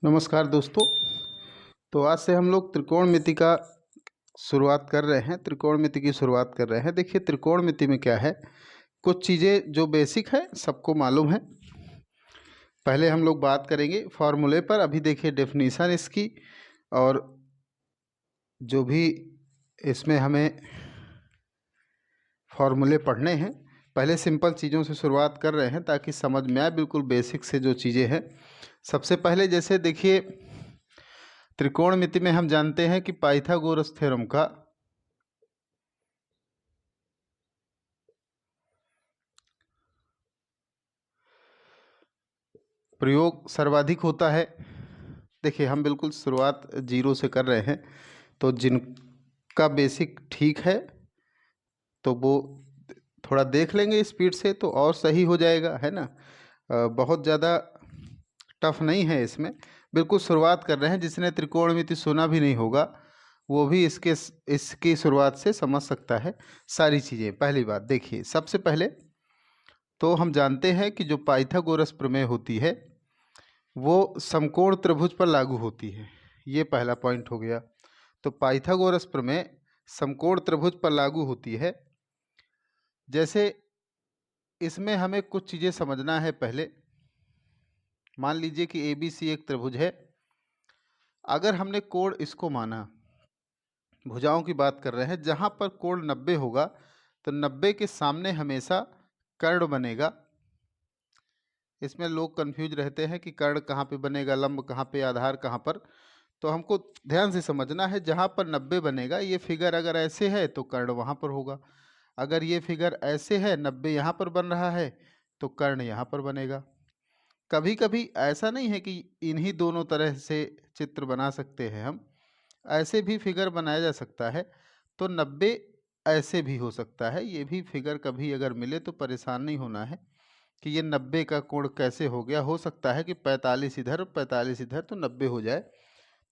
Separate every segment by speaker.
Speaker 1: नमस्कार दोस्तों। तो आज से हम लोग त्रिकोणमिति का शुरुआत कर रहे हैं। त्रिकोणमिति की शुरुआत कर रहे हैं। देखिए, त्रिकोणमिति में क्या है, कुछ चीज़ें जो बेसिक है सबको मालूम है। पहले हम लोग बात करेंगे फॉर्मूले पर। अभी देखिए डेफिनीशन इसकी, और जो भी इसमें हमें फॉर्मूले पढ़ने हैं, पहले सिंपल चीज़ों से शुरुआत कर रहे हैं ताकि समझ में आए। बिल्कुल बेसिक से जो चीज़ें हैं, सबसे पहले जैसे देखिए, त्रिकोणमिति में हम जानते हैं कि पाइथागोरस थ्योरम का प्रयोग सर्वाधिक होता है। देखिए, हम बिल्कुल शुरुआत जीरो से कर रहे हैं, तो जिनका बेसिक ठीक है तो वो थोड़ा देख लेंगे स्पीड से तो और सही हो जाएगा, है ना। बहुत ज़्यादा टफ नहीं है इसमें। बिल्कुल शुरुआत कर रहे हैं, जिसने त्रिकोणमिति सुना भी नहीं होगा वो भी इसकी शुरुआत से समझ सकता है सारी चीज़ें। पहली बात देखिए, सबसे पहले तो हम जानते हैं कि जो पाइथागोरस प्रमेय होती है वो समकोण त्रिभुज पर लागू होती है। ये पहला पॉइंट हो गया। तो पाइथागोरस प्रमेय समकोण त्रिभुज पर लागू होती है। जैसे इसमें हमें कुछ चीज़ें समझना है। पहले मान लीजिए कि ए बी सी एक त्रिभुज है। अगर हमने कोण इसको माना, भुजाओं की बात कर रहे हैं, जहाँ पर कोण 90 होगा तो 90 के सामने हमेशा कर्ण बनेगा। इसमें लोग कंफ्यूज रहते हैं कि कर्ण कहाँ पे बनेगा, लंब कहाँ पे, आधार कहाँ पर। तो हमको ध्यान से समझना है, जहाँ पर 90 बनेगा, ये फिगर अगर ऐसे है तो कर्ण वहाँ पर होगा। अगर ये फिगर ऐसे है, 90 यहाँ पर बन रहा है, तो कर्ण यहाँ पर बनेगा। कभी कभी ऐसा नहीं है कि इन्हीं दोनों तरह से चित्र बना सकते हैं हम, ऐसे भी फिगर बनाया जा सकता है। तो 90 ऐसे भी हो सकता है। ये भी फिगर कभी अगर मिले तो परेशान नहीं होना है कि ये 90 का कोण कैसे हो गया। हो सकता है कि 45 इधर 45 इधर तो 90 हो जाए।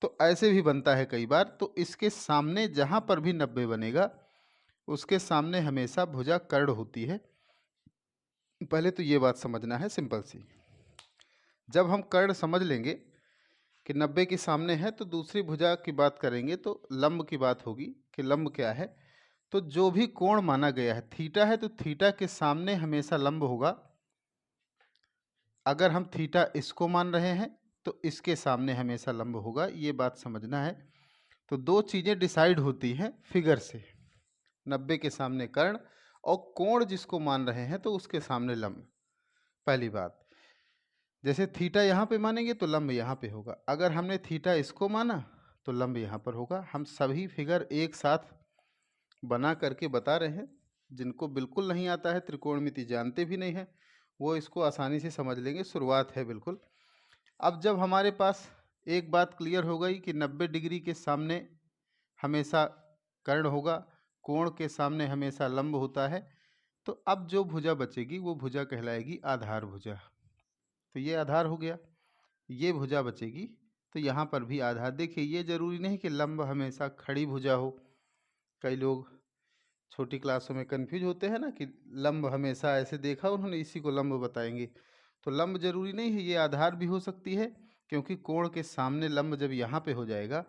Speaker 1: तो ऐसे भी बनता है कई बार। तो इसके सामने जहाँ पर भी 90 बनेगा उसके सामने हमेशा भुजा कर्ण होती है। पहले तो ये बात समझना है सिंपल सी। जब हम कर्ण समझ लेंगे कि 90 के सामने है, तो दूसरी भुजा की बात करेंगे तो लंब की बात होगी कि लंब क्या है। तो जो भी कोण माना गया है, थीटा है तो थीटा के सामने हमेशा लंब होगा। अगर हम थीटा इसको मान रहे हैं तो इसके सामने हमेशा लंब होगा। ये बात समझना है। तो दो चीज़ें डिसाइड होती हैं फिगर से, 90 के सामने कर्ण, और कोण जिसको मान रहे हैं तो उसके सामने लंब। पहली बात, जैसे थीटा यहाँ पे मानेंगे तो लंब यहाँ पे होगा। अगर हमने थीटा इसको माना तो लंब यहाँ पर होगा। हम सभी फिगर एक साथ बना करके बता रहे हैं। जिनको बिल्कुल नहीं आता है, त्रिकोणमिति जानते भी नहीं है, वो इसको आसानी से समझ लेंगे। शुरुआत है बिल्कुल। अब जब हमारे पास एक बात क्लियर हो गई कि 90 डिग्री के सामने हमेशा कर्ण होगा, कोण के सामने हमेशा लंब होता है, तो अब जो भुजा बचेगी वो भुजा कहलाएगी आधार भुजा। तो ये आधार हो गया। ये भुजा बचेगी तो यहाँ पर भी आधार। देखिए, ये जरूरी नहीं कि लंब हमेशा खड़ी भुजा हो। कई लोग छोटी क्लासों में कंफ्यूज होते हैं ना कि लंब हमेशा ऐसे देखा उन्होंने, इसी को लंब बताएंगे। तो लंब जरूरी नहीं है, ये आधार भी हो सकती है। क्योंकि कोण के सामने लंब जब यहाँ पे हो जाएगा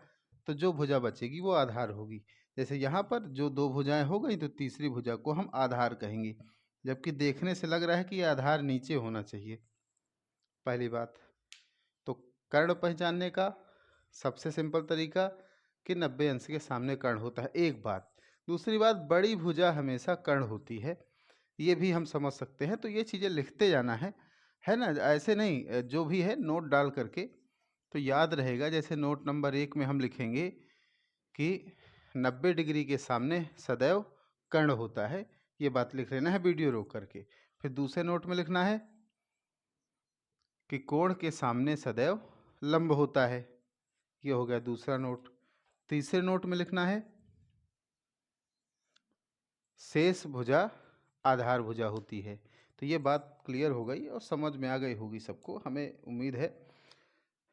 Speaker 1: तो जो भुजा बचेगी वो आधार होगी। जैसे यहाँ पर जो दो भुजाएं हो गई तो तीसरी भुजा को हम आधार कहेंगे, जबकि देखने से लग रहा है कि ये आधार नीचे होना चाहिए। पहली बात तो कर्ण पहचानने का सबसे सिंपल तरीका कि 90 अंश के सामने कर्ण होता है, एक बात। दूसरी बात, बड़ी भुजा हमेशा कर्ण होती है, ये भी हम समझ सकते हैं। तो ये चीज़ें लिखते जाना है ना। ऐसे नहीं, जो भी है नोट डाल करके तो याद रहेगा। जैसे नोट नंबर 1 में हम लिखेंगे कि 90 डिग्री के सामने सदैव कर्ण होता है, ये बात लिख लेना है वीडियो रोक करके। फिर दूसरे नोट में लिखना है कि कोण के सामने सदैव लंब होता है, ये हो गया दूसरा नोट। तीसरे नोट में लिखना है शेष भुजा आधार भुजा होती है। तो ये बात क्लियर हो गई और समझ में आ गई होगी सबको, हमें उम्मीद है।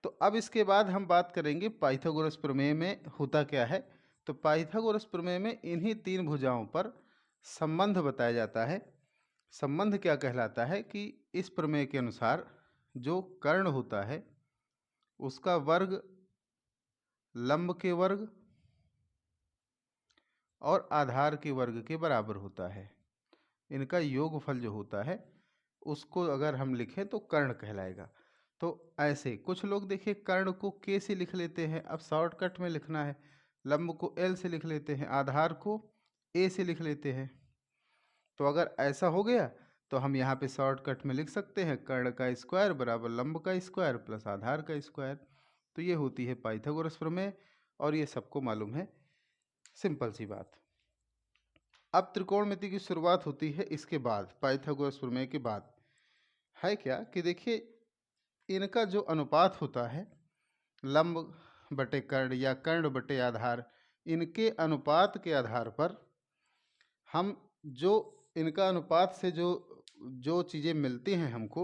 Speaker 1: तो अब इसके बाद हम बात करेंगे पाइथागोरस प्रमेय में होता क्या है। तो पाइथागोरस प्रमेय में इन्हीं तीन भुजाओं पर संबंध बताया जाता है। संबंध क्या कहलाता है कि इस प्रमेय के अनुसार जो कर्ण होता है उसका वर्ग लंब के वर्ग और आधार के वर्ग के बराबर होता है। इनका योगफल जो होता है उसको अगर हम लिखें तो कर्ण कहलाएगा। तो ऐसे कुछ लोग देखिए कर्ण को के से लिख लेते हैं। अब शॉर्टकट में लिखना है, लंब को एल से लिख लेते हैं, आधार को ए से लिख लेते हैं। तो अगर ऐसा हो गया तो हम यहाँ पे शॉर्टकट में लिख सकते हैं कर्ण का स्क्वायर बराबर लंब का स्क्वायर प्लस आधार का स्क्वायर। तो ये होती है पाइथागोरस प्रमेय और ये सबको मालूम है, सिंपल सी बात। अब त्रिकोणमिति की शुरुआत होती है इसके बाद, पाइथागोरस प्रमेय के बाद। है क्या कि देखिए इनका जो अनुपात होता है लंब बटे कर्ण या कर्ण बटे आधार, इनके अनुपात के आधार पर हम जो इनका अनुपात से जो जो चीज़ें मिलती हैं हमको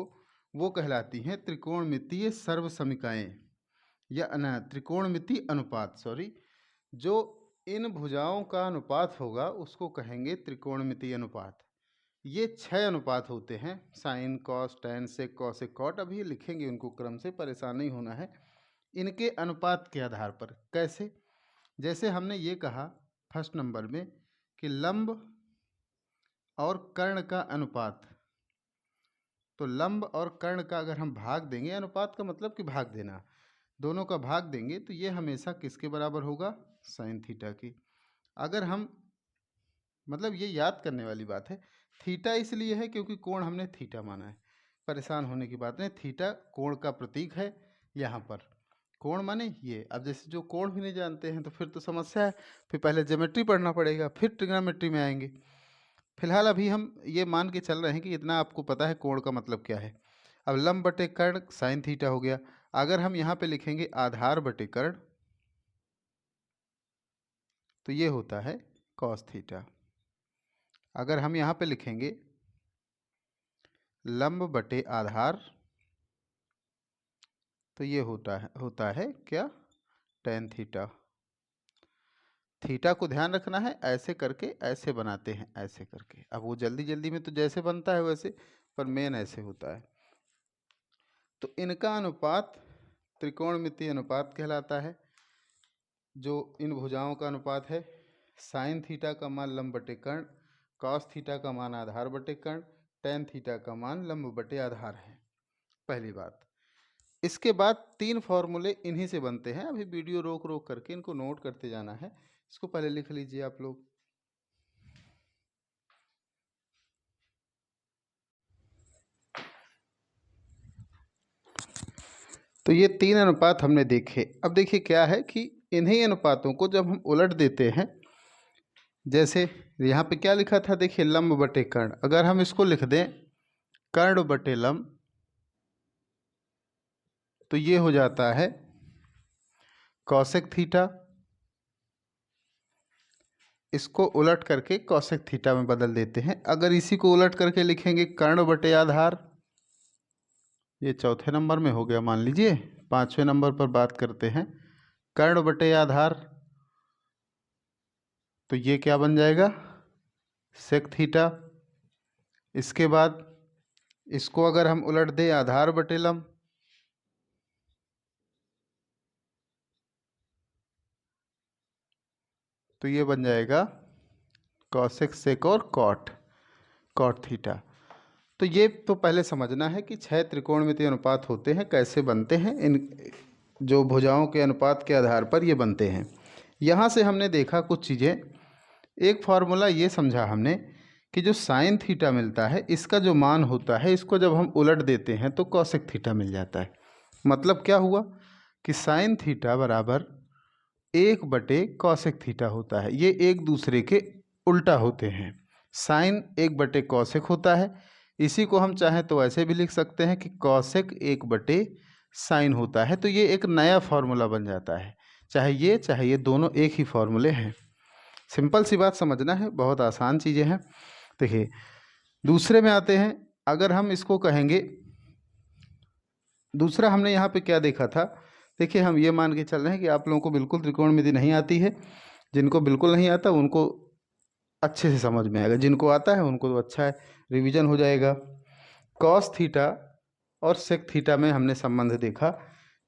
Speaker 1: वो कहलाती हैं त्रिकोणमितीय सर्वसमीकाएँ या त्रिकोणमिति अनुपात, सॉरी। जो इन भुजाओं का अनुपात होगा उसको कहेंगे त्रिकोणमिति अनुपात। ये 6 अनुपात होते हैं, sine cos tan sec cosec cot, अभी लिखेंगे उनको क्रम से, परेशान नहीं होना है। इनके अनुपात के आधार पर कैसे, जैसे हमने ये कहा फर्स्ट नंबर में कि लंब और कर्ण का अनुपात, तो लंब और कर्ण का अगर हम भाग देंगे, अनुपात का मतलब कि भाग देना, दोनों का भाग देंगे तो ये हमेशा किसके बराबर होगा, साइन थीटा की। अगर हम मतलब ये याद करने वाली बात है, थीटा इसलिए है क्योंकि कोण हमने थीटा माना है, परेशान होने की बात नहीं। थीटा कोण का प्रतीक है, यहाँ पर कोण माने ये। अब जैसे जो कोण भी नहीं जानते हैं तो फिर तो समस्या है, फिर पहले ज्योमेट्री पढ़ना पड़ेगा, फिर ट्रिग्नोमेट्री में आएंगे। फिलहाल अभी हम ये मान के चल रहे हैं कि इतना आपको पता है कोण का मतलब क्या है। अब लंब बटे कर्ण साइन थीटा हो गया। अगर हम यहाँ पे लिखेंगे आधार बटे कर्ण तो ये होता है कॉस थीटा। अगर हम यहाँ पे लिखेंगे लंब बटे आधार तो ये होता है क्या, टेन थीटा। थीटा को ध्यान रखना है, ऐसे करके ऐसे बनाते हैं, ऐसे करके। अब वो जल्दी जल्दी में तो जैसे बनता है वैसे, पर मेन ऐसे होता है। तो इनका अनुपात त्रिकोणमितीय अनुपात कहलाता है। जो इन भुजाओं का अनुपात है, साइन थीटा का मान लंब बटे कर्ण, कॉस थीटा का मान आधार बटे कर्ण, टेन थीटा का मान लंब बटे आधार है, पहली बात। इसके बाद 3 फॉर्मूले इन्हीं से बनते हैं। अभी वीडियो रोक रोक करके इनको नोट करते जाना है, इसको पहले लिख लीजिए आप लोग। तो ये 3 अनुपात हमने देखे। अब देखिए क्या है कि इन्हीं अनुपातों को जब हम उलट देते हैं, जैसे यहाँ पे क्या लिखा था, देखिए लंब बटे कर्ण, अगर हम इसको लिख दें कर्ण बटे लंब तो ये हो जाता है कॉसेक थीटा। इसको उलट करके कॉसेक थीटा में बदल देते हैं। अगर इसी को उलट करके लिखेंगे कर्ण बटे आधार, ये चौथे नंबर में हो गया मान लीजिए। 5वें नंबर पर बात करते हैं कर्ण बटे आधार, तो ये क्या बन जाएगा, सेक थीटा। इसके बाद इसको अगर हम उलट दें आधार बटे लंब तो ये बन जाएगा कॉसेक सेक और कॉट थीटा। तो ये तो पहले समझना है कि 6 त्रिकोणमितीय अनुपात होते हैं, कैसे बनते हैं, इन जो भुजाओं के अनुपात के आधार पर ये बनते हैं। यहाँ से हमने देखा कुछ चीज़ें। एक फार्मूला ये समझा हमने कि जो साइन थीटा मिलता है इसका जो मान होता है, इसको जब हम उलट देते हैं तो कॉसेक थीटा मिल जाता है। मतलब क्या हुआ कि साइन थीटा बराबर 1 बटे कॉसेक थीटा होता है। ये एक दूसरे के उल्टा होते हैं। साइन 1 बटे कॉसेक होता है, इसी को हम चाहें तो ऐसे भी लिख सकते हैं कि कॉसेक 1 बटे साइन होता है। तो ये एक नया फार्मूला बन जाता है, चाहे ये दोनों एक ही फार्मूले हैं। सिंपल सी बात समझना है, बहुत आसान चीज़ें हैं। देखिए दूसरे में आते हैं। अगर हम इसको कहेंगे, दूसरा हमने यहाँ पे क्या देखा था, देखिए हम ये मान के चल रहे हैं कि आप लोगों को बिल्कुल त्रिकोणमिति नहीं आती है। जिनको बिल्कुल नहीं आता उनको अच्छे से समझ में आएगा, जिनको आता है उनको तो अच्छा है, रिवीजन हो जाएगा। कॉस थीटा और सेक थीटा में हमने संबंध देखा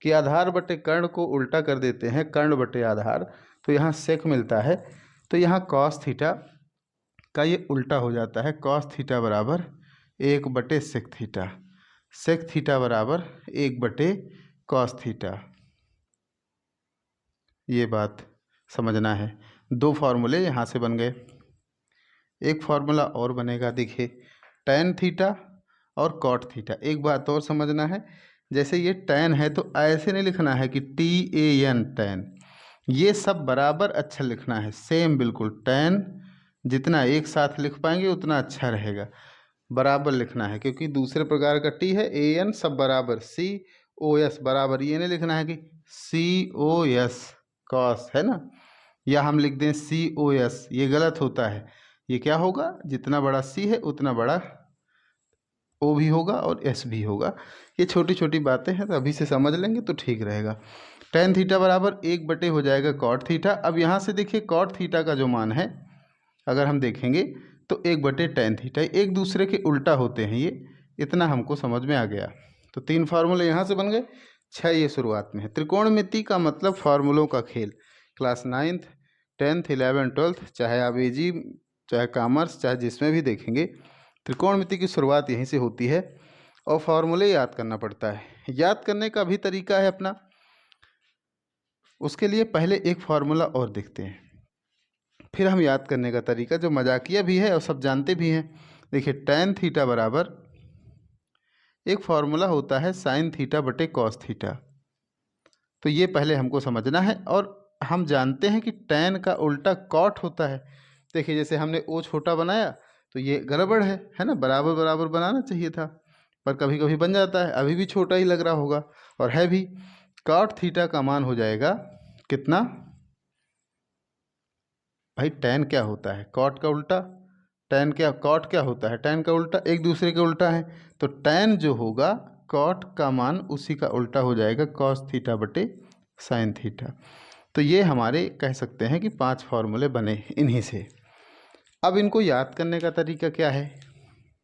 Speaker 1: कि आधार बटे कर्ण को उल्टा कर देते हैं, कर्ण बटे आधार, तो यहाँ सेक मिलता है, तो यहाँ कॉस थीटा का ये उल्टा हो जाता है। कॉस थीटा बराबर 1/सेक थीटा, सेक थीटा बराबर 1/कॉस थीटा। ये बात समझना है। दो फार्मूले यहाँ से बन गए। एक फार्मूला और बनेगा, देखिए, टैन थीटा और कॉट थीटा। एक बात और समझना है, जैसे ये टैन है तो ऐसे नहीं लिखना है कि TAN टैन, ये सब बराबर अक्षर लिखना है, सेम बिल्कुल। टैन जितना एक साथ लिख पाएंगे उतना अच्छा रहेगा, बराबर लिखना है, क्योंकि दूसरे प्रकार का टी है, AN सब बराबर, COS बराबर, ये नहीं लिखना है कि COS कॉस, है ना, या हम लिख दें COS, ये गलत होता है। ये क्या होगा, जितना बड़ा C है उतना बड़ा O भी होगा और S भी होगा। ये छोटी छोटी बातें हैं, तो अभी से समझ लेंगे तो ठीक रहेगा। टैन थीटा बराबर 1 हो जाएगा कॉट थीटा। अब यहाँ से देखिए कॉट थीटा का जो मान है अगर हम देखेंगे तो 1/टैन थीटा, एक दूसरे के उल्टा होते हैं ये, इतना हमको समझ में आ गया। तो 3 फार्मूले यहाँ से बन गए, 6 ये शुरुआत में है। त्रिकोणमिति का मतलब फार्मूलों का खेल। Class 9th 10th 11th 12th, चाहे आप AG चाहे कॉमर्स चाहे जिसमें भी देखेंगे, त्रिकोणमिति की शुरुआत यहीं से होती है और फार्मूले याद करना पड़ता है। याद करने का भी तरीका है अपना, उसके लिए पहले एक फार्मूला और देखते हैं, फिर हम याद करने का तरीका जो मजाकिया भी है और सब जानते भी हैं। देखिए टैन थीटा बराबर एक फार्मूला होता है साइन थीटा बटे कॉस थीटा, तो ये पहले हमको समझना है। और हम जानते हैं कि टैन का उल्टा कॉट होता है। देखिए जैसे हमने ओ छोटा बनाया तो ये गड़बड़ है ना, बराबर बराबर बनाना चाहिए था, पर कभी कभी बन जाता है, अभी भी छोटा ही लग रहा होगा और है भी। कॉट थीटा का मान हो जाएगा कितना भाई, टैन क्या होता है, कॉट का उल्टा, टैन क्या, कॉट क्या होता है, टैन का उल्टा, एक दूसरे के उल्टा है, तो टैन जो होगा कॉट का मान उसी का उल्टा हो जाएगा, कॉस थीटा बटे साइन थीटा। तो ये हमारे कह सकते हैं कि 5 फार्मूले बने इन्हीं से। अब इनको याद करने का तरीका क्या है,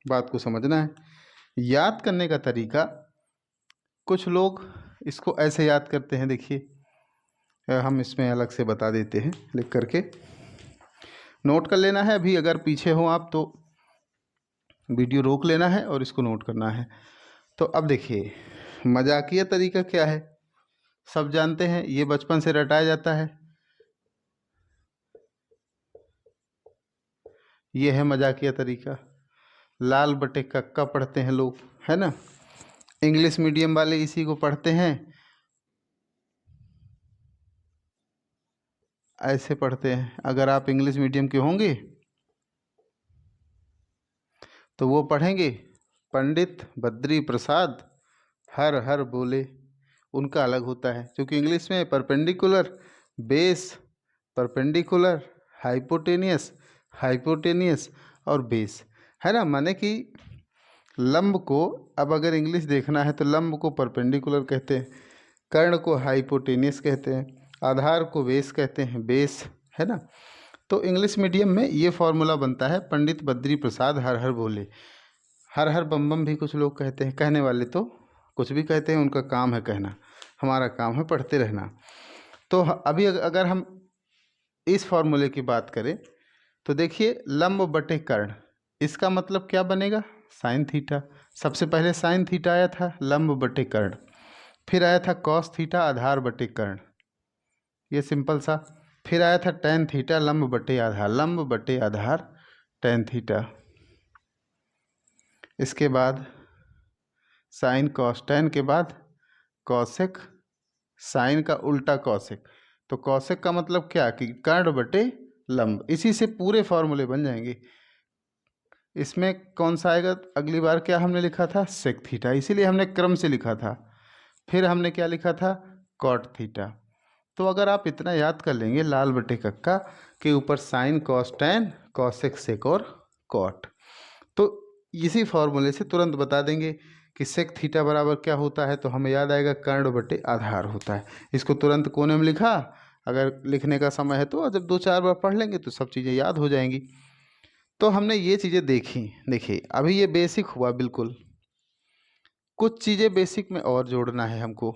Speaker 1: बात को समझना है। याद करने का तरीका, कुछ लोग इसको ऐसे याद करते हैं, देखिए हम इसमें अलग से बता देते हैं, लिख करके नोट कर लेना है। अभी अगर पीछे हो आप तो वीडियो रोक लेना है और इसको नोट करना है। तो अब देखिए मजाकिया तरीका क्या है, सब जानते हैं, ये बचपन से रटाया जाता है। ये है मजाकिया तरीका, लाल बटे कक्का पढ़ते हैं लोग, है ना, इंग्लिश मीडियम वाले इसी को पढ़ते हैं, ऐसे पढ़ते हैं। अगर आप इंग्लिश मीडियम के होंगे तो वो पढ़ेंगे पंडित बद्री प्रसाद हर हर बोले, उनका अलग होता है, क्योंकि इंग्लिश में perpendicular, base, perpendicular, hypotenuse, hypotenuse और बेस, है ना, माने कि लंब को, अब अगर इंग्लिश देखना है तो लंब को परपेंडिकुलर कहते हैं, कर्ण को हाइपोटेनियस कहते हैं, आधार को बेस कहते हैं, बेस, है ना। तो इंग्लिश मीडियम में ये फॉर्मूला बनता है, पंडित बद्री प्रसाद हर हर बोले। हर हर बम बम भी कुछ लोग कहते हैं, कहने वाले तो कुछ भी कहते हैं, उनका काम है कहना, हमारा काम है पढ़ते रहना। तो अभी अगर हम इस फॉर्मूले की बात करें तो देखिए लंब बटे कर्ण, इसका मतलब क्या बनेगा, साइन थीटा। सबसे पहले साइन थीटा आया था लंब बटे कर्ण, फिर आया था कॉस थीटा आधार बटे कर्ण, ये सिंपल सा, फिर आया था टैन थीटा लंब बटे आधार, लंब बटे आधार टैन थीटा, इसके बाद साइन कॉस, टैन के बाद कॉसेक, साइन का उल्टा कॉसेक, तो कॉसेक का मतलब क्या कि कर्ण बटे लंब, इसी से पूरे फॉर्मूले बन जाएंगे। इसमें कौन सा आएगा, अगली बार क्या हमने लिखा था, सेक थीटा, इसीलिए हमने क्रम से लिखा था। फिर हमने क्या लिखा था, कॉट थीटा। तो अगर आप इतना याद कर लेंगे, लाल बटे कक्का के ऊपर sine cos tan cosec sec और कॉट, तो इसी फॉर्मूले से तुरंत बता देंगे कि सेक थीटा बराबर क्या होता है, तो हमें याद आएगा कर्ण बटे आधार होता है। इसको तुरंत कोने में लिखा, अगर लिखने का समय है तो जब 2-4 बार पढ़ लेंगे तो सब चीज़ें याद हो जाएंगी। तो हमने ये चीज़ें देखी, देखिए अभी ये बेसिक हुआ बिल्कुल, कुछ चीज़ें बेसिक में और जोड़ना है हमको।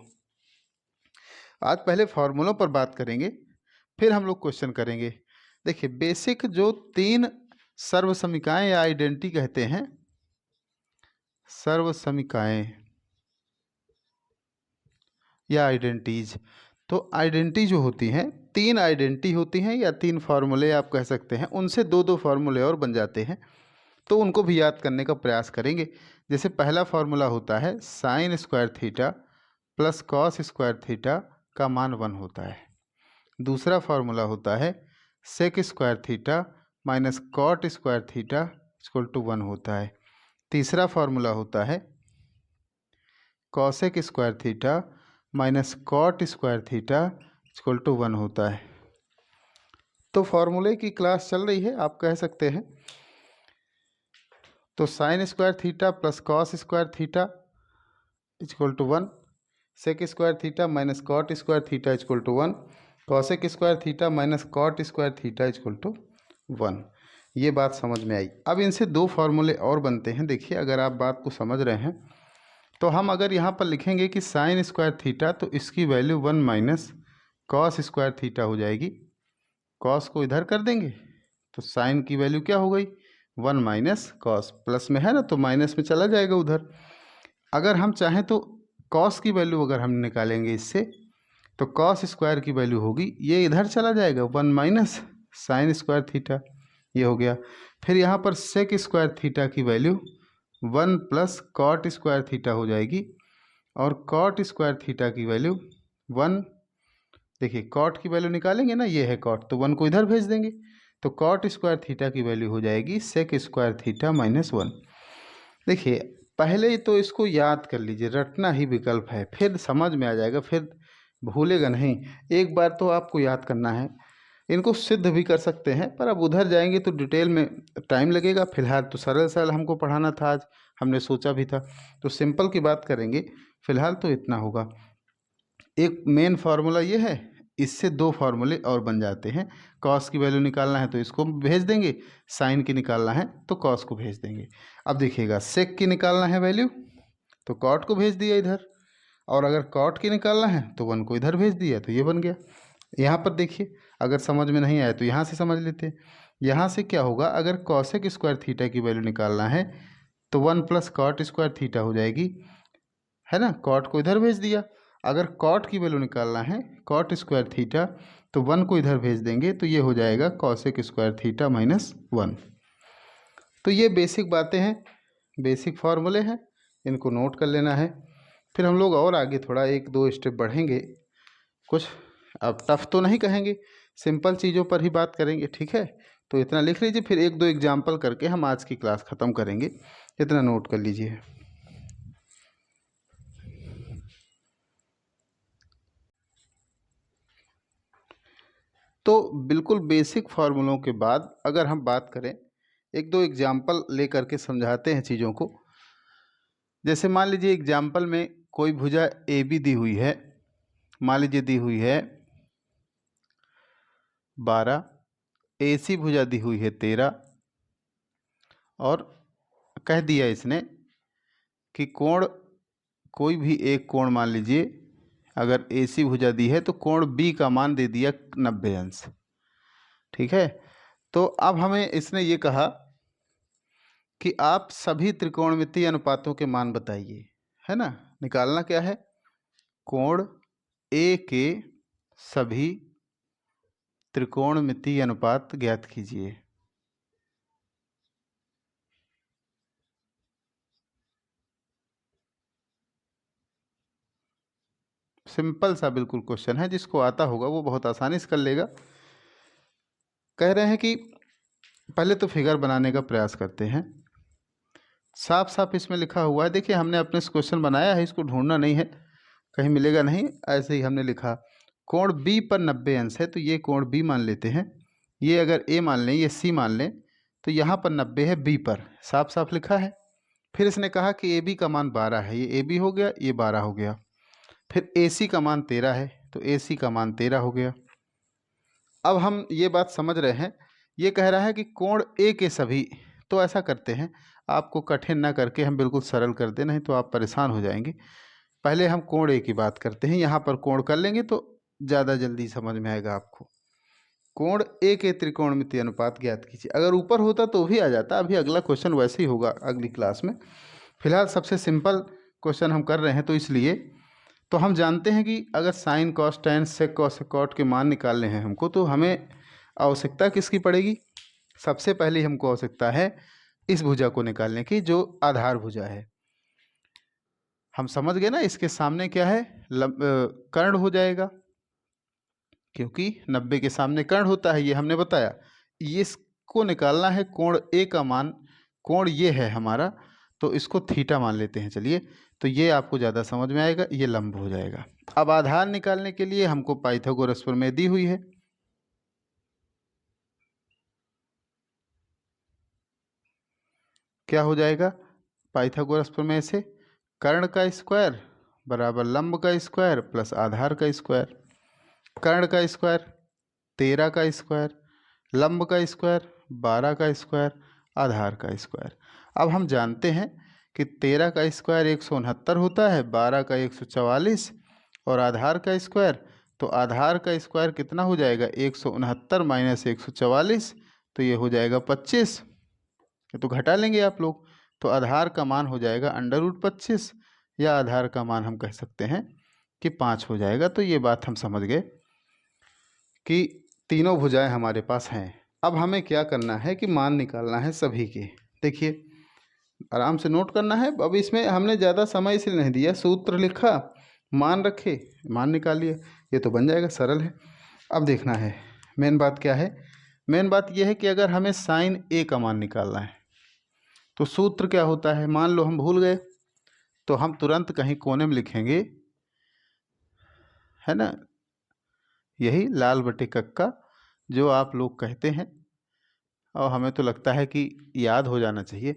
Speaker 1: आज पहले फॉर्मूलों पर बात करेंगे, फिर हम लोग क्वेश्चन करेंगे। देखिए बेसिक जो 3 सर्वसमीकाएं या आइडेंटिटी कहते हैं, सर्वसमीकाएं या आइडेंटिटीज, तो आइडेंटिटी जो होती हैं 3 आइडेंटिटी होती हैं या 3 फार्मूले आप कह सकते हैं, उनसे 2-2 फार्मूले और बन जाते हैं, तो उनको भी याद करने का प्रयास करेंगे। जैसे पहला फार्मूला होता है sine square theta plus cos square theta का मान 1 होता है। दूसरा फार्मूला होता है sec square theta minus cot square theta equal to 1 होता है। तीसरा फार्मूला होता है cosec square theta minus cot square theta equal to 1 होता है। तो फार्मूले की क्लास चल रही है, आप कह सकते हैं। तो sine square theta plus cos square theta equal to 1, sec square theta minus cot square theta equal to 1, cosec square theta minus cot square theta equal to 1। ये बात समझ में आई। अब इनसे 2 फार्मूले और बनते हैं। देखिए अगर आप बात को समझ रहे हैं तो हम अगर यहाँ पर लिखेंगे कि साइन स्क्वायर थीटा, तो इसकी value 1 minus cos square theta हो जाएगी। कॉस को इधर कर देंगे तो साइन की वैल्यू क्या हो गई 1 माइनस कॉस, प्लस में है ना तो माइनस में चला जाएगा उधर। अगर हम चाहें तो कॉस की वैल्यू अगर हम निकालेंगे इससे, तो कॉस स्क्वायर की वैल्यू होगी, ये इधर चला जाएगा 1 माइनस साइन स्क्वायर थीटा, ये हो गया। फिर यहाँ पर सेक स्क्वायर थीटा की value 1 plus cot square theta हो जाएगी, और कॉट स्क्वायर थीटा की वैल्यू 1, देखिए कॉट की वैल्यू निकालेंगे ना, ये है कॉट, तो 1 को इधर भेज देंगे, तो कॉट स्क्वायर थीटा की वैल्यू हो जाएगी सेक स्क्वायर थीटा माइनस 1। देखिए पहले तो इसको याद कर लीजिए, रटना ही विकल्प है, फिर समझ में आ जाएगा, फिर भूलेगा नहीं। एक बार तो आपको याद करना है। इनको सिद्ध भी कर सकते हैं, पर अब उधर जाएंगे तो डिटेल में टाइम लगेगा। फिलहाल तो सरल सरल हमको पढ़ाना था, आज हमने सोचा भी था, तो सिंपल की बात करेंगे। फिलहाल तो इतना होगा। एक मेन फार्मूला ये है, इससे 2 फार्मूले और बन जाते हैं। कॉस की वैल्यू निकालना है तो इसको भेज देंगे, साइन की निकालना है तो कॉस को भेज देंगे। अब देखिएगा सेक की निकालना है वैल्यू तो कॉट को भेज दिया इधर, और अगर कॉट की निकालना है तो 1 को इधर भेज दिया, तो ये बन गया। यहाँ पर देखिए अगर समझ में नहीं आया तो यहाँ से समझ लेते हैं। यहाँ से क्या होगा, अगर कॉसेक स्क्वायर थीटा की वैल्यू निकालना है तो 1 प्लस कॉट स्क्वायर थीटा हो जाएगी, है ना, कॉट को इधर भेज दिया। अगर कॉट की वैल्यू निकालना है कॉट स्क्वायर थीटा, तो 1 को इधर भेज देंगे, तो ये हो जाएगा कॉसेक स्क्वायर थीटा माइनस 1। तो ये बेसिक बातें हैं, बेसिक फार्मूले हैं, इनको नोट कर लेना है। फिर हम लोग और आगे थोड़ा 1-2 स्टेप बढ़ेंगे, कुछ अब टफ तो नहीं कहेंगे, सिंपल चीज़ों पर ही बात करेंगे, ठीक है। तो इतना लिख लीजिए, फिर 1-2 एग्जाम्पल करके हम आज की क्लास ख़त्म करेंगे, इतना नोट कर लीजिए। तो बिल्कुल बेसिक फार्मूलों के बाद अगर हम बात करें, 1-2 एग्जाम्पल ले करके समझाते हैं चीज़ों को। जैसे मान लीजिए एग्जाम्पल में कोई भुजा ए बी दी हुई है, मान लीजिए दी हुई है 12, ए सी भुजा दी हुई है 13, और कह दिया इसने कि कोण कोई भी एक कोण मान लीजिए, अगर ए सी भुजा दी है तो कोण बी का मान दे दिया 90 अंश, ठीक है। तो अब हमें इसने ये कहा कि आप सभी त्रिकोणमितीय अनुपातों के मान बताइए, है ना। निकालना क्या है, कोण ए के सभी त्रिकोणमितीय अनुपात ज्ञात कीजिए। सिंपल सा बिल्कुल क्वेश्चन है, जिसको आता होगा वो बहुत आसानी से कर लेगा। कह रहे हैं कि पहले तो फिगर बनाने का प्रयास करते हैं। साफ साफ इसमें लिखा हुआ है, देखिए हमने अपने से क्वेश्चन बनाया है, इसको ढूंढना नहीं है, कहीं मिलेगा नहीं, ऐसे ही हमने लिखा। कोण बी पर 90 अंश है, तो ये कोण बी मान लेते हैं, ये अगर ए मान लें, ये सी मान लें, तो यहाँ पर 90 है बी पर, साफ साफ लिखा है। फिर इसने कहा कि ए बी का मान 12 है, ये ए बी हो गया, ये 12 हो गया। फिर ए सी का मान 13 है, तो ए सी का मान 13 हो गया। अब हम ये बात समझ रहे हैं, ये कह रहा है कि कोण ए के सभी, तो ऐसा करते हैं, आपको कठिन ना करके हम बिल्कुल सरल कर दें, नहीं तो आप परेशान हो जाएंगे। पहले हम कोण ए की बात करते हैं, यहाँ पर कोण कर लेंगे तो ज़्यादा जल्दी समझ में आएगा आपको। कोण ए के त्रिकोणमितीय अनुपात ज्ञात कीजिए। अगर ऊपर होता तो भी आ जाता, अभी अगला क्वेश्चन वैसे ही होगा अगली क्लास में। फिलहाल सबसे सिंपल क्वेश्चन हम कर रहे हैं, तो इसलिए तो हम जानते हैं कि अगर sine cos tan sec cos cot के मान निकालने हैं हमको, तो हमें आवश्यकता किसकी पड़ेगी? सबसे पहले हमको आवश्यकता है इस भुजा को निकालने की, जो आधार भुजा है। हम समझ गए ना, इसके सामने क्या है? कर्ण हो जाएगा, क्योंकि 90 के सामने कर्ण होता है, ये हमने बताया। ये इसको निकालना है कोण ए का मान, कोण ये है हमारा, तो इसको थीटा मान लेते हैं। चलिए, तो ये आपको ज़्यादा समझ में आएगा, ये लंब हो जाएगा। अब आधार निकालने के लिए हमको पाइथागोरस प्रमेय दी हुई है। क्या हो जाएगा पाइथागोरस प्रमेय से? कर्ण का स्क्वायर बराबर लंब का स्क्वायर प्लस आधार का स्क्वायर। कर्ण का स्क्वायर 13 का स्क्वायर, लंब का स्क्वायर 12 का स्क्वायर, आधार का स्क्वायर। अब हम जानते हैं कि 13 का स्क्वायर 169 होता है, 12 का 144 और आधार का स्क्वायर, तो आधार का स्क्वायर कितना हो जाएगा? 169 माइनस 144, तो ये हो जाएगा 25। ये तो घटा लेंगे आप लोग, तो आधार का मान हो जाएगा √25, या आधार का मान हम कह सकते हैं कि 5 हो जाएगा। तो ये बात हम समझ गए कि तीनों भुजाएं हमारे पास हैं। अब हमें क्या करना है कि मान निकालना है सभी के। देखिए, आराम से नोट करना है। अब इसमें हमने ज़्यादा समय इसलिए नहीं दिया, सूत्र लिखा, मान रखे, मान निकाल लिया, ये तो बन जाएगा, सरल है। अब देखना है मेन बात क्या है। मेन बात यह है कि अगर हमें साइन ए का मान निकालना है, तो सूत्र क्या होता है? मान लो हम भूल गए, तो हम तुरंत कहीं कोने में लिखेंगे, है ना, यही लाल बटे कक्का जो आप लोग कहते हैं, और हमें तो लगता है कि याद हो जाना चाहिए।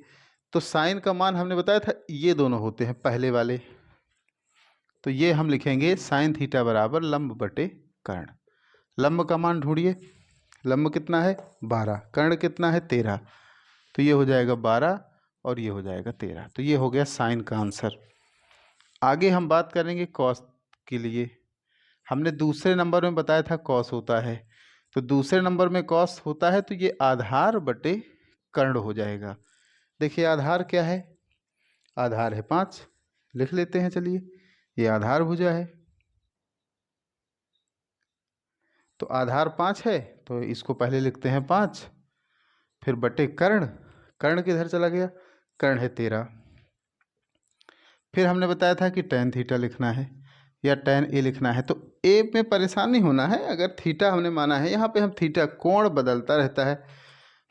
Speaker 1: तो साइन का मान हमने बताया था, ये दोनों होते हैं पहले वाले, तो ये हम लिखेंगे साइन थीटा बराबर लंब बटे कर्ण। लंब का मान ढूंढिए, लंब कितना है? 12, कर्ण कितना है? 13, तो ये हो जाएगा 12 और ये हो जाएगा 13, तो ये हो गया साइन का आंसर। आगे हम बात करेंगे कॉस के लिए। हमने दूसरे नंबर में बताया था कॉस होता है, तो दूसरे नंबर में कॉस होता है, तो ये आधार बटे कर्ण हो जाएगा। देखिए आधार क्या है? आधार है 5, लिख लेते हैं। चलिए, ये आधार भुजा है, तो आधार 5 है, तो इसको पहले लिखते हैं 5, फिर बटे कर्ण, कर्ण किधर चला गया? कर्ण है 13। फिर हमने बताया था कि tan थीटा लिखना है या tan ए लिखना है, तो ए में परेशान नहीं होना है। अगर थीटा हमने माना है, यहाँ पे हम थीटा, कोण बदलता रहता है,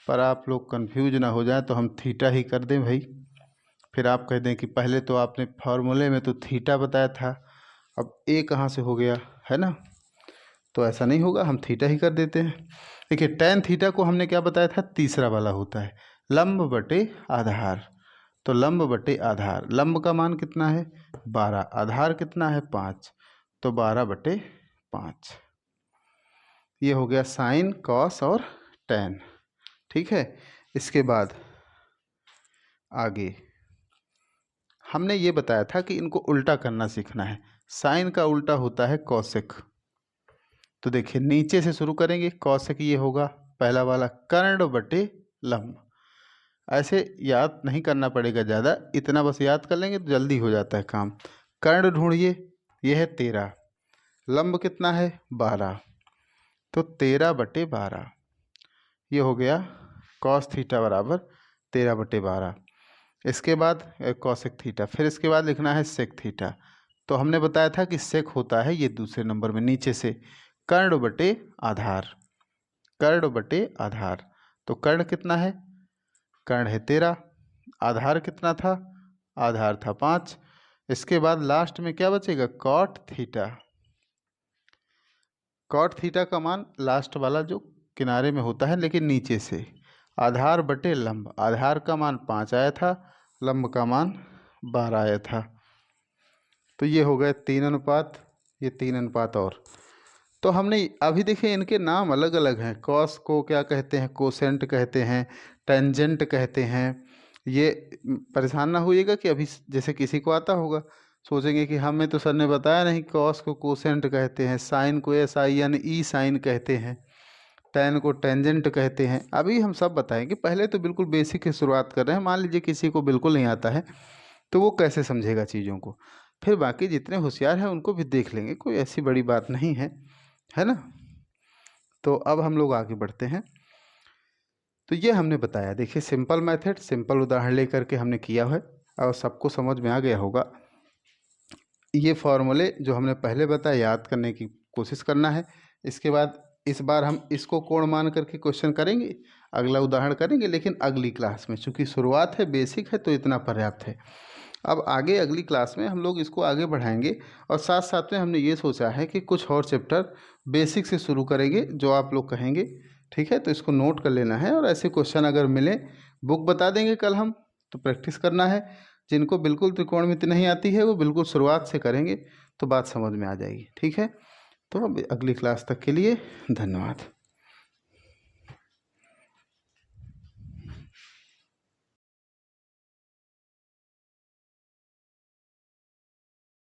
Speaker 1: पर आप लोग कंफ्यूज ना हो जाए, तो हम थीटा ही कर दें भाई। फिर आप कह दें कि पहले तो आपने फार्मूले में तो थीटा बताया था, अब ए कहाँ से हो गया, है ना? तो ऐसा नहीं होगा, हम थीटा ही कर देते हैं। देखिए tan थीटा को हमने क्या बताया था? तीसरा वाला होता है लंब बटे आधार, तो लंब बटे आधार, लंब का मान कितना है? 12, आधार कितना है? 5, तो 12 बटे 5। ये हो गया साइन, कॉस और tan। ठीक है, इसके बाद आगे हमने ये बताया था कि इनको उल्टा करना सीखना है। साइन का उल्टा होता है कॉसेक। तो देखिए नीचे से शुरू करेंगे, कॉसेक ये होगा पहला वाला, कर्ण बटे लंब। ऐसे याद नहीं करना पड़ेगा ज़्यादा, इतना बस याद कर लेंगे तो जल्दी हो जाता है काम। कर्ण ढूंढिए, ये है 13, लंब कितना है? 12, तो 13 बटे 12, ये हो गया कॉस थीटा बराबर 13 बटे 12। इसके बाद कॉसेक थीटा, फिर इसके बाद लिखना है सेक थीटा। तो हमने बताया था कि सेक होता है ये दूसरे नंबर में नीचे से, कर्ण बटे आधार, कर्ण बटे आधार, तो कर्ण कितना है? कर्ण है 13, आधार कितना था? आधार था 5। इसके बाद लास्ट में क्या बचेगा? Cot theta. कॉट थीटा का मान लास्ट वाला जो किनारे में होता है, लेकिन नीचे से, आधार बटे लंब, आधार का मान 5 आया था, लंब का मान 12 आया था, तो ये हो गए 3 अनुपात, ये 3 अनुपात। और तो हमने अभी देखिए इनके नाम अलग अलग हैं। कॉस को क्या कहते हैं? कोसेंट कहते हैं, टेंजेंट कहते हैं। ये परेशान ना होइएगा कि अभी जैसे किसी को आता होगा, सोचेंगे कि हमें तो सर ने बताया नहीं, कॉस को कोसेंट कहते हैं, साइन को SINE साइन कहते हैं, टैन को टेंजेंट कहते हैं। अभी हम सब बताएंगे, पहले तो बिल्कुल बेसिक की शुरुआत कर रहे हैं। मान लीजिए किसी को बिल्कुल नहीं आता है तो वो कैसे समझेगा चीज़ों को, फिर बाकी जितने होशियार हैं उनको भी देख लेंगे, कोई ऐसी बड़ी बात नहीं है ना। तो अब हम लोग आगे बढ़ते हैं। तो ये हमने बताया, देखिए सिंपल मेथड, सिंपल उदाहरण लेकर के हमने किया है और सबको समझ में आ गया होगा। ये फॉर्मूले जो हमने पहले बताया याद करने की कोशिश करना है। इसके बाद इस बार हम इसको कोण मान करके क्वेश्चन करेंगे, अगला उदाहरण करेंगे लेकिन अगली क्लास में, चूँकि शुरुआत है बेसिक है तो इतना पर्याप्त है। अब आगे अगली क्लास में हम लोग इसको आगे बढ़ाएंगे और साथ साथ में हमने ये सोचा है कि कुछ और चैप्टर बेसिक से शुरू करेंगे जो आप लोग कहेंगे, ठीक है। तो इसको नोट कर लेना है और ऐसे क्वेश्चन अगर मिले बुक बता देंगे कल हम, तो प्रैक्टिस करना है। जिनको बिल्कुल त्रिकोणमिति नहीं आती है वो बिल्कुल शुरुआत से करेंगे तो बात समझ में आ जाएगी, ठीक है। तो अब अगली क्लास तक के लिए धन्यवाद।